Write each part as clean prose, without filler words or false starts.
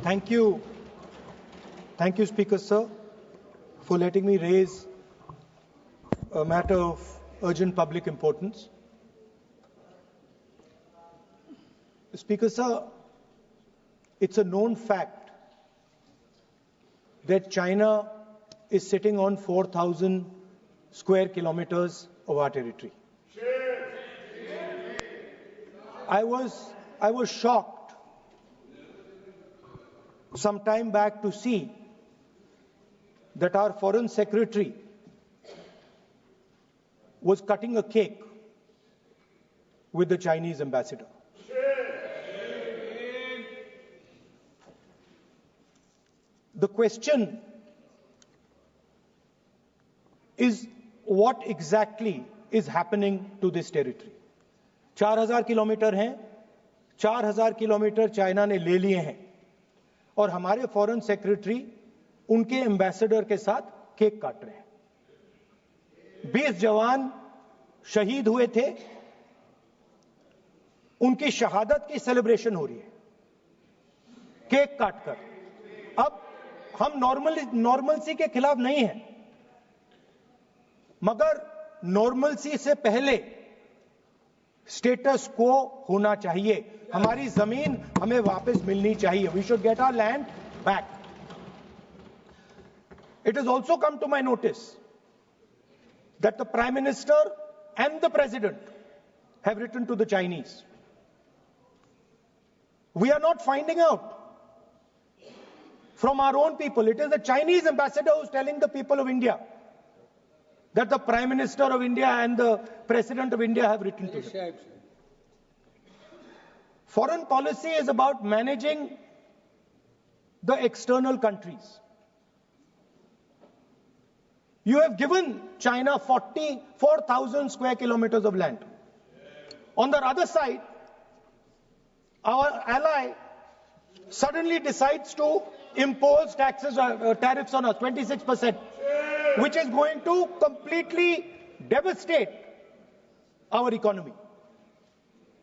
Thank you. Thank you, Speaker, sir, for letting me raise a matter of urgent public importance. Speaker, sir, it's a known fact that China is sitting on 4,000 square kilometers of our territory. I was shocked some time back to see that our Foreign Secretary was cutting a cake with the Chinese ambassador. The question is, what exactly is happening to this territory? 4,000 kilometre हैं, 4,000 kilometre China ने ले लिए हैं और हमारे foreign secretary उनके ambassador के साथ केक काट रहे हैं। 20 जवान शहीद हुए थे, उनकी शहादत की सेलिब्रेशन हो रही है केक काटकर। अब हम नॉर्मलसी के खिलाफ नहीं हैं, मगर नॉर्मलसी से पहले स्टेटस को होना चाहिए। हमारी जमीन हमें वापस मिलनी चाहिए। We should get our land back. It has also come to my notice that the Prime Minister and the President have written to the Chinese. We are not finding out from our own people. It is the Chinese ambassador who is telling the people of India that the Prime Minister of India and the President of India have written to them. Foreign policy is about managing the external countries. You have given China 44,000 square kilometers of land. On the other side, our ally suddenly decides to impose tariffs on us, 26%. Which is going to completely devastate our economy.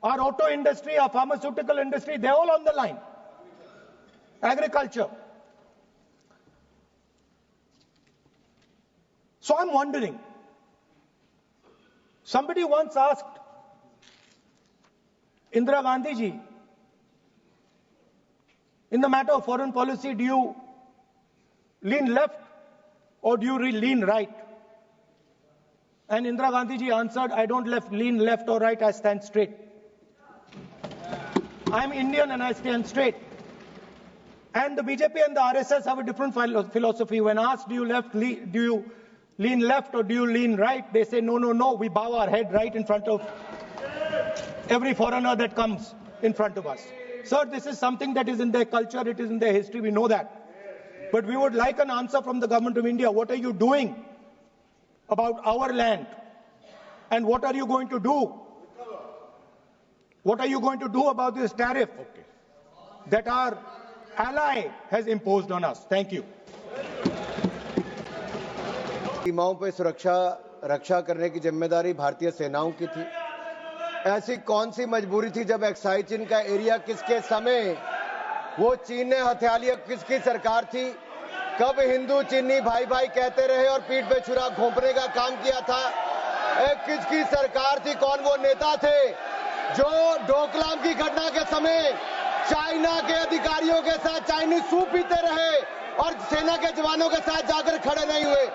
Our auto industry, our pharmaceutical industry, they're all on the line. Agriculture. So I'm wondering, somebody once asked Indira Gandhi ji, in the matter of foreign policy, do you lean left or do you lean right? And Indira Gandhi ji answered, I don't lean left or right, I stand straight. I'm Indian and I stand straight. And the BJP and the RSS have a different philosophy. When asked, do you lean left or do you lean right? They say, no, we bow our head right in front of every foreigner that comes in front of us. Sir, this is something that is in their culture, it is in their history, we know that. But we would like an answer from the government of India. What are you doing about our land? And what are you going to do? What are you going to do about this tariff that our ally has imposed on us? Thank you. सीमाओं पे रक्षा करने की जिम्मेदारी भारतीय सेनाओं की थी। ऐसी कौन सी मजबूरी थी जब एक्साइज चीन का एरिया किसके समय वो चीन ने हथिया लिया? किसकी सरकार थी? कब हिंदू चीनी भाई भाई कहते रहे और पीठ पे छुरा घोंपने का काम किया था? किसकी सरकार थी? कौन वो नेता थे जो डोकलाम की घटना के समय चाइना के अधिकारियों के साथ चाइनीज सूप पीते रहे और सेना के जवानों के साथ जाकर खड़े नहीं हुए?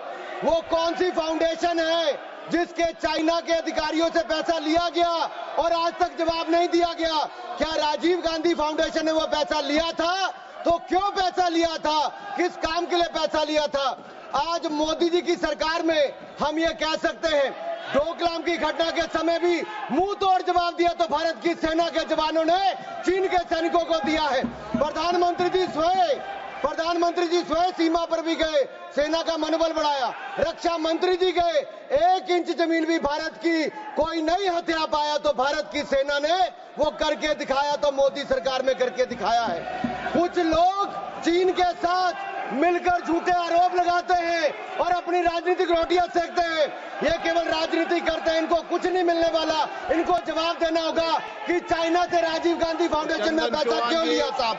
वो कौन सी फाउंडेशन है जिसके चाइना के अधिकारियों से पैसा लिया गया और आज तक जवाब नहीं दिया गया? क्या राजीव गांधी फाउंडेशन ने वो पैसा लिया था? तो क्यों पैसा लिया था? किस काम के लिए पैसा लिया था? आज मोदी जी की सरकार में हम ये कह सकते हैं, डोकलाम की घटना के समय भी मुंह तोड़ जवाब दिया तो भारत की सेना के जवानों ने चीन के सैनिकों को दिया है। प्रधानमंत्री जी स्वयं सीमा पर भी गए, सेना का मनोबल बढ़ाया। रक्षा मंत्री जी गए, 1 इंच जमीन भी भारत की कोई नहीं हथिया पाया तो भारत की सेना ने वो करके दिखाया, तो मोदी सरकार में करके दिखाया है। कुछ लोग चीन के साथ मिलकर झूठे आरोप लगाते हैं और अपनी राजनीतिक रोटियां सेकते हैं। ये केवल राजनीति करते हैं, इनको कुछ नहीं मिलने वाला। इनको जवाब देना होगा कि चाइना से राजीव गांधी फाउंडेशन ने पैसा क्यों लिया था।